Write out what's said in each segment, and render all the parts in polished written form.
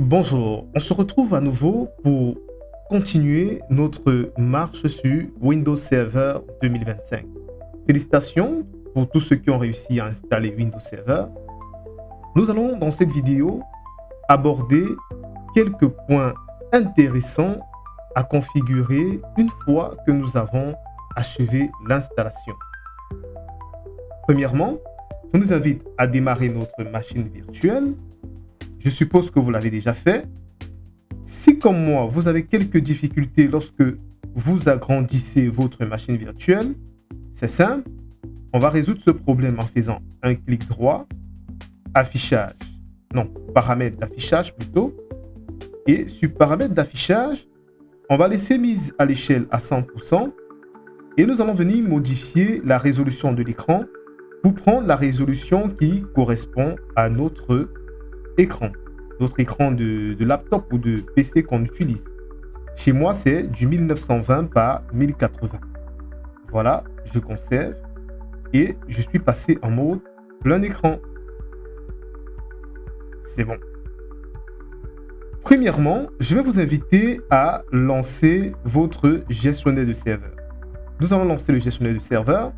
Bonjour, on se retrouve à nouveau pour continuer notre marche sur Windows Server 2025. Félicitations pour tous ceux qui ont réussi à installer Windows Server. Nous allons dans cette vidéo aborder quelques points intéressants à configurer une fois que nous avons achevé l'installation. Premièrement, je nous invite à démarrer notre machine virtuelle. Je suppose que vous l'avez déjà fait. Si, comme moi, vous avez quelques difficultés lorsque vous agrandissez votre machine virtuelle, c'est simple. On va résoudre ce problème en faisant un clic droit, affichage, non, paramètres d'affichage plutôt. Et sur paramètres d'affichage, on va laisser mise à l'échelle à 100% et nous allons venir modifier la résolution de l'écran pour prendre la résolution qui correspond à notre écran de laptop ou de PC qu'on utilise. Chez moi, c'est du 1920 par 1080. Voilà, je conserve et je suis passé en mode plein écran. C'est bon. Premièrement, je vais vous inviter à lancer votre gestionnaire de serveur. Nous allons lancer le gestionnaire de serveur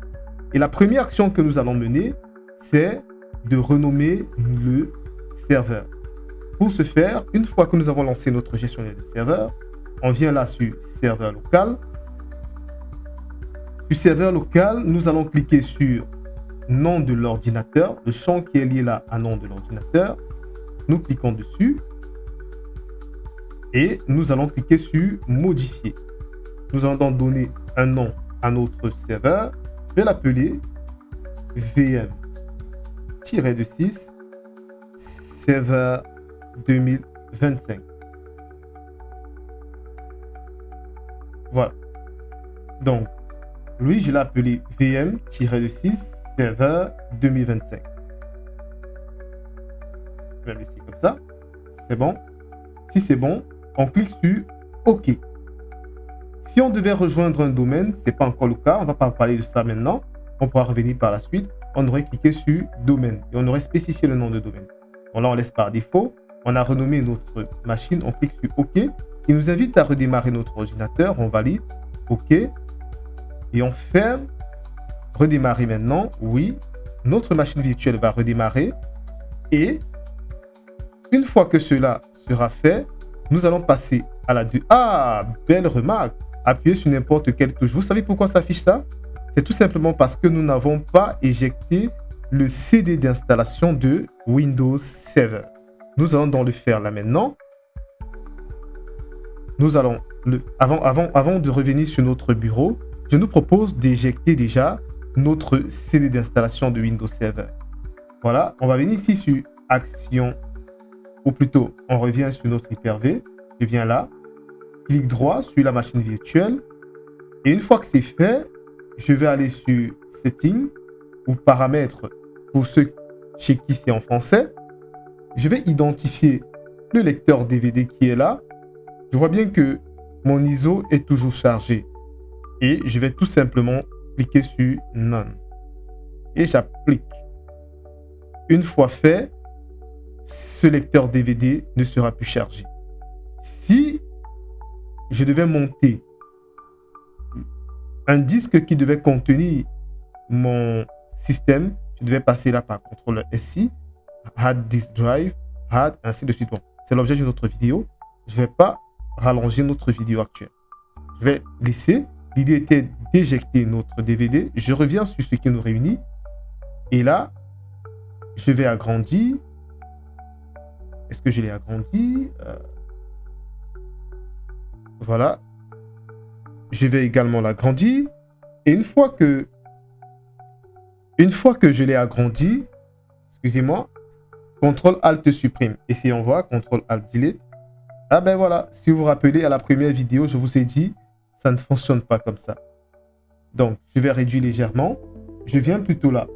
et la première action que nous allons mener, c'est de renommer le serveur. Pour ce faire, une fois que nous avons lancé notre gestionnaire de serveur, on vient là sur serveur local. Sur serveur local, nous allons cliquer sur nom de l'ordinateur, le champ qui est lié là à nom de l'ordinateur. Nous cliquons dessus et nous allons cliquer sur modifier. Nous allons donc donner un nom à notre serveur. Je vais l'appeler VM-6 serveur 2025. Voilà. Donc, lui, je l'ai appelé VM-6 serveur 2025. Je vais le laisser comme ça. C'est bon. Si c'est bon, on clique sur OK. Si on devait rejoindre un domaine, ce n'est pas encore le cas. On ne va pas parler de ça maintenant. On pourra revenir par la suite. On aurait cliqué sur domaine et on aurait spécifié le nom de domaine. Bon, là, on laisse par défaut. On a renommé notre machine, on clique sur OK. Il nous invite à redémarrer notre ordinateur, on valide, OK. Et on ferme, redémarrer maintenant, oui. Notre machine virtuelle va redémarrer. Et une fois que cela sera fait, nous allons passer à la 2. Ah, belle remarque. Appuyez sur n'importe quelle touche. Vous savez pourquoi ça affiche ça? C'est tout simplement parce que nous n'avons pas éjecté le CD d'installation de Windows Server. Nous allons donc le faire là maintenant. Nous allons, avant de revenir sur notre bureau, je nous propose d'éjecter déjà notre CD d'installation de Windows Server. Voilà, on va venir ici sur Action, ou plutôt, on revient sur notre Hyper-V. Je viens là, clic droit sur la machine virtuelle. Et une fois que c'est fait, je vais aller sur Settings ou Paramètres pour ceux chez qui c'est en français. Je vais identifier le lecteur DVD qui est là. Je vois bien que mon ISO est toujours chargé. Et je vais tout simplement cliquer sur None. Et j'applique. Une fois fait, ce lecteur DVD ne sera plus chargé. Si je devais monter un disque qui devait contenir mon système, je devais passer là par CTRL SI, Hard Disk Drive, Hard, ainsi de suite. Bon, c'est l'objet de notre vidéo. Je ne vais pas rallonger notre vidéo actuelle. Je vais laisser. L'idée était d'éjecter notre DVD. Je reviens sur ce qui nous réunit. Et là, je vais agrandir. Est-ce que je l'ai agrandi? Voilà. Je vais également l'agrandir. Et une fois que je l'ai agrandi, excusez-moi, CTRL-ALT supprime. Essayons voir, CTRL-ALT-delete. Ah ben voilà, si vous vous rappelez à la première vidéo, je vous ai dit, ça ne fonctionne pas comme ça. Donc, je vais réduire légèrement. Je viens plutôt là,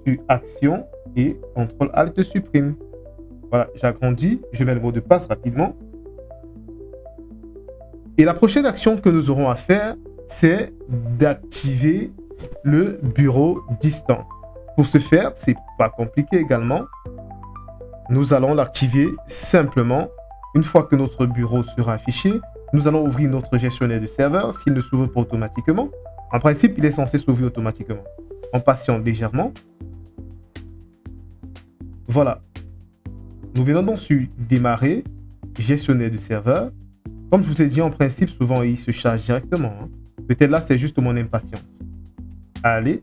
sur Action et CTRL-ALT supprime. Voilà, j'agrandis, je mets le mot de passe rapidement. Et la prochaine action que nous aurons à faire, c'est d'activer le bureau distant. Pour ce faire, c'est pas compliqué également. nous allons l'activer simplement. Une fois que notre bureau sera affiché, nous allons ouvrir notre gestionnaire de serveur s'il ne s'ouvre pas automatiquement. En principe, il est censé s'ouvrir automatiquement. On patiente légèrement. Voilà. Nous venons donc sur démarrer, gestionnaire de serveur. Comme je vous ai dit, en principe, souvent, il se charge directement. Peut-être là, c'est juste mon impatience. Allez.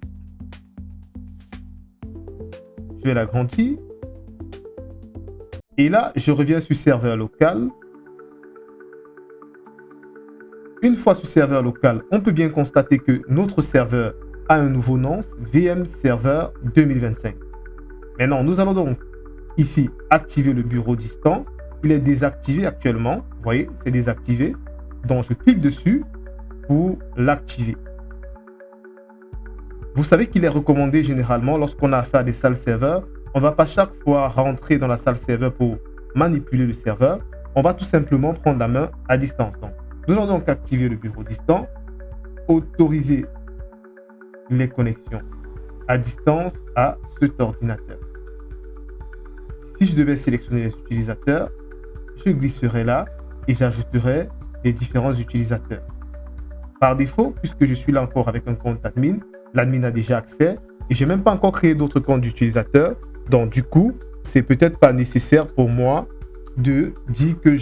Je vais l'agrandir. Et là, je reviens sur serveur local. Une fois sur serveur local, on peut bien constater que notre serveur a un nouveau nom, VM Server 2025. Maintenant, nous allons donc ici activer le bureau distant. Il est désactivé actuellement. Vous voyez, c'est désactivé. Donc, je clique dessus pour l'activer. Vous savez qu'il est recommandé généralement lorsqu'on a affaire à des salles serveurs. On ne va pas chaque fois rentrer dans la salle serveur pour manipuler le serveur. On va tout simplement prendre la main à distance. Donc, nous allons donc activer le bureau distant, autoriser les connexions à distance à cet ordinateur. Si je devais sélectionner les utilisateurs, je glisserai là et j'ajouterai les différents utilisateurs. Par défaut, puisque je suis là encore avec un compte admin, l'admin a déjà accès et je n'ai même pas encore créé d'autres comptes d'utilisateurs. Donc du coup, c'est peut-être pas nécessaire pour moi de dire que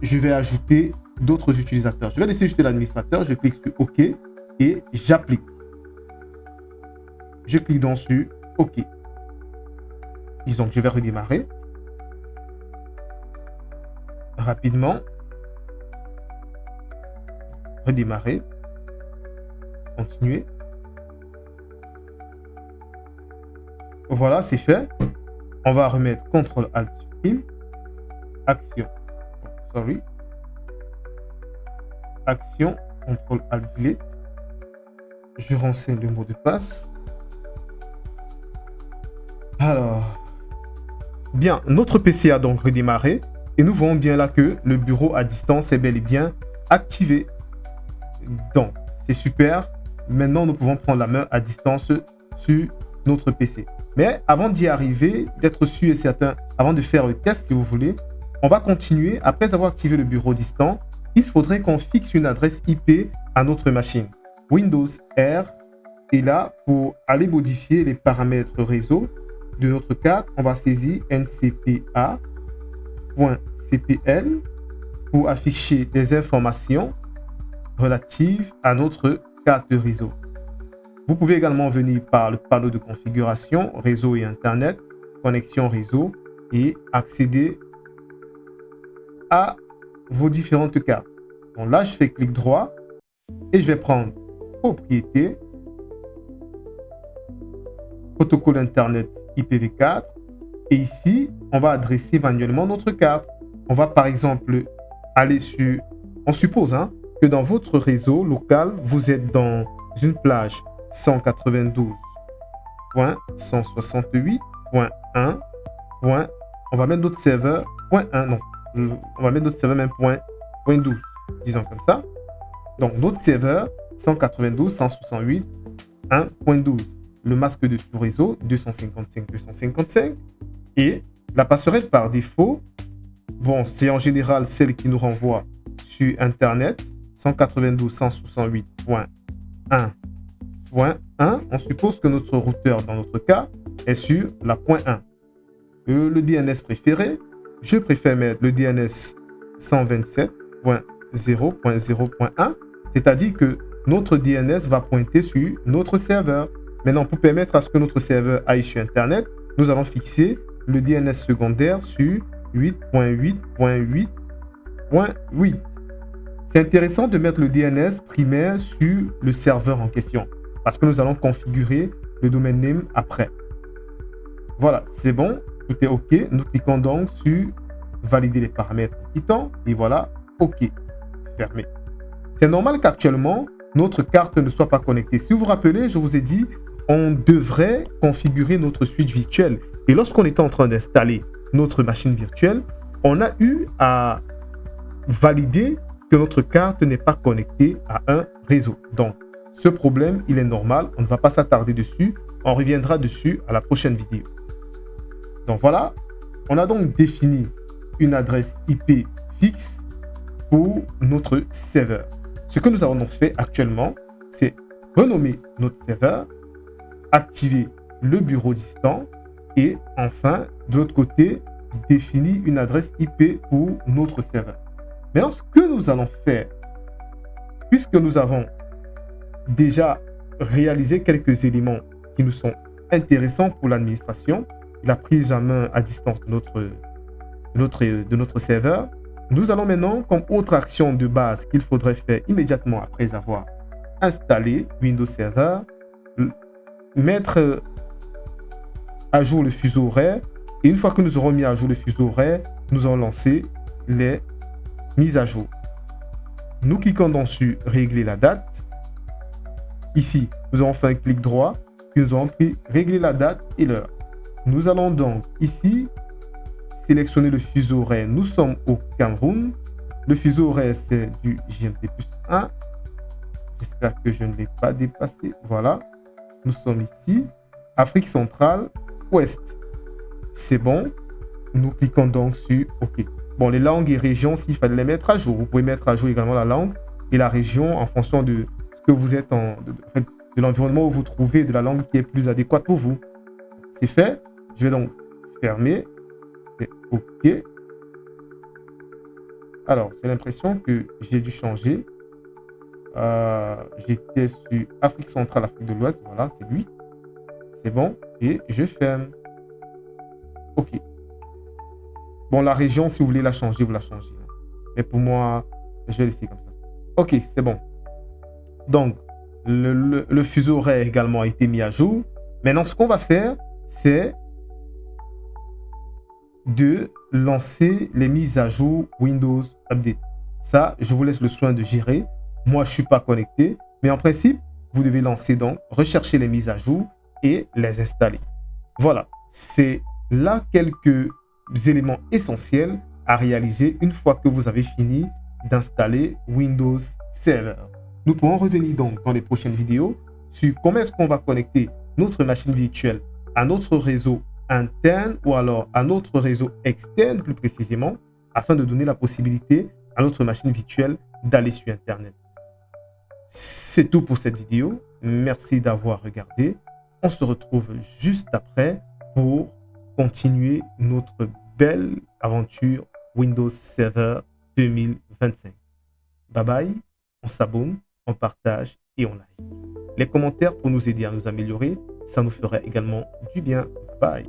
je vais ajouter d'autres utilisateurs. Je vais laisser juste l'administrateur, je clique sur OK et j'applique. Je clique donc sur OK. Disons que je vais redémarrer rapidement. Redémarrer. Continuer. Voilà, c'est fait. On va remettre CTRL ALT supprime. Action. Sorry. Action. CTRL ALT delete. Je renseigne le mot de passe. Alors, bien, notre PC a donc redémarré et nous voyons bien là que le bureau à distance est bel et bien activé. Donc, c'est super. Maintenant, nous pouvons prendre la main à distance sur notre PC. Mais avant d'y arriver, d'être sûr et certain, avant de faire le test si vous voulez, on va continuer. Après avoir activé le bureau distant, il faudrait qu'on fixe une adresse IP à notre machine. Windows R est là pour aller modifier les paramètres réseau de notre carte. On va saisir ncpa.cpl pour afficher des informations relatives à notre carte réseau. Vous pouvez également venir par le panneau de configuration, réseau et Internet, connexion réseau et accéder à vos différentes cartes. Donc là, je fais clic droit et je vais prendre propriété, protocole Internet IPv4 et ici, on va adresser manuellement notre carte. On va par exemple aller sur, on suppose que dans votre réseau local, vous êtes dans une plage 192.168.1. On va mettre notre serveur .1, non, on va mettre notre serveur même .12, disons comme ça. Donc notre serveur 192.168.1.12. Le masque de sous-réseau 255.255 et la passerelle par défaut, bon, c'est en général celle qui nous renvoie sur Internet 192.168.1.1. On suppose que notre routeur, dans notre cas, est sur la .1. Le DNS préféré, je préfère mettre le DNS 127.0.0.1, c'est-à-dire que notre DNS va pointer sur notre serveur. Maintenant, pour permettre à ce que notre serveur aille sur Internet, nous allons fixer le DNS secondaire sur 8.8.8.8. C'est intéressant de mettre le DNS primaire sur le serveur en question parce que nous allons configurer le domaine name après. Voilà, c'est bon, tout est OK. Nous cliquons donc sur valider les paramètres en quittant et voilà, OK, fermé. C'est normal qu'actuellement, notre carte ne soit pas connectée. Si vous vous rappelez, je vous ai dit, on devrait configurer notre switch virtuel. Et lorsqu'on était en train d'installer notre machine virtuelle, on a eu à valider que notre carte n'est pas connectée à un réseau. Donc, Ce problème, il est normal, on ne va pas s'attarder dessus, on reviendra dessus à la prochaine vidéo. Donc voilà, on a donc défini une adresse IP fixe pour notre serveur. Ce que nous avons donc fait actuellement, c'est renommer notre serveur, activer le bureau distant et enfin, de l'autre côté, définir une adresse IP pour notre serveur. Maintenant, ce que nous allons faire, puisque nous avons déjà réalisé quelques éléments qui nous sont intéressants pour l'administration, la prise en main à distance de notre serveur, nous allons maintenant, comme autre action de base qu'il faudrait faire immédiatement après avoir installé Windows Server, mettre à jour le fuseau horaire. Et une fois que nous aurons mis à jour le fuseau horaire, nous allons lancer les mises à jour. Nous cliquons donc sur régler la date. Ici, nous avons fait un clic droit, puis nous avons pris régler la date et l'heure. Nous allons donc ici sélectionner le fuseau horaire. Nous sommes au Cameroun. Le fuseau horaire, c'est du GMT+1. J'espère que je ne l'ai pas dépassé. Voilà. Nous sommes ici. Afrique centrale, ouest. C'est bon. Nous cliquons donc sur OK. Bon, les langues et régions, s'il fallait les mettre à jour. Vous pouvez mettre à jour également la langue et la région en fonction de ce que vous êtes de l'environnement où vous trouvez, de la langue qui est plus adéquate pour vous. C'est fait. Je vais donc fermer. C'est OK. Alors, j'ai l'impression que j'ai dû changer. J'étais sur Afrique centrale, Afrique de l'Ouest. Voilà, c'est lui. C'est bon. Et je ferme. OK. Bon, la région, si vous voulez la changer, vous la changez. Mais pour moi, je vais laisser comme ça. OK, c'est bon. Donc, le fuseau horaire également a été mis à jour. Maintenant, ce qu'on va faire, c'est de lancer les mises à jour Windows Update. Ça, je vous laisse le soin de gérer. Moi, je ne suis pas connecté. Mais en principe, vous devez lancer donc, rechercher les mises à jour et les installer. Voilà, c'est là quelques éléments essentiels à réaliser une fois que vous avez fini d'installer Windows Server. Nous pourrons revenir donc dans les prochaines vidéos sur comment est-ce qu'on va connecter notre machine virtuelle à notre réseau interne ou alors à notre réseau externe plus précisément, afin de donner la possibilité à notre machine virtuelle d'aller sur Internet. C'est tout pour cette vidéo. Merci d'avoir regardé. On se retrouve juste après pour continuer notre belle aventure Windows Server 2025. Bye bye, on s'abonne, on partage et on like. Les commentaires pour nous aider à nous améliorer, ça nous ferait également du bien. Bye.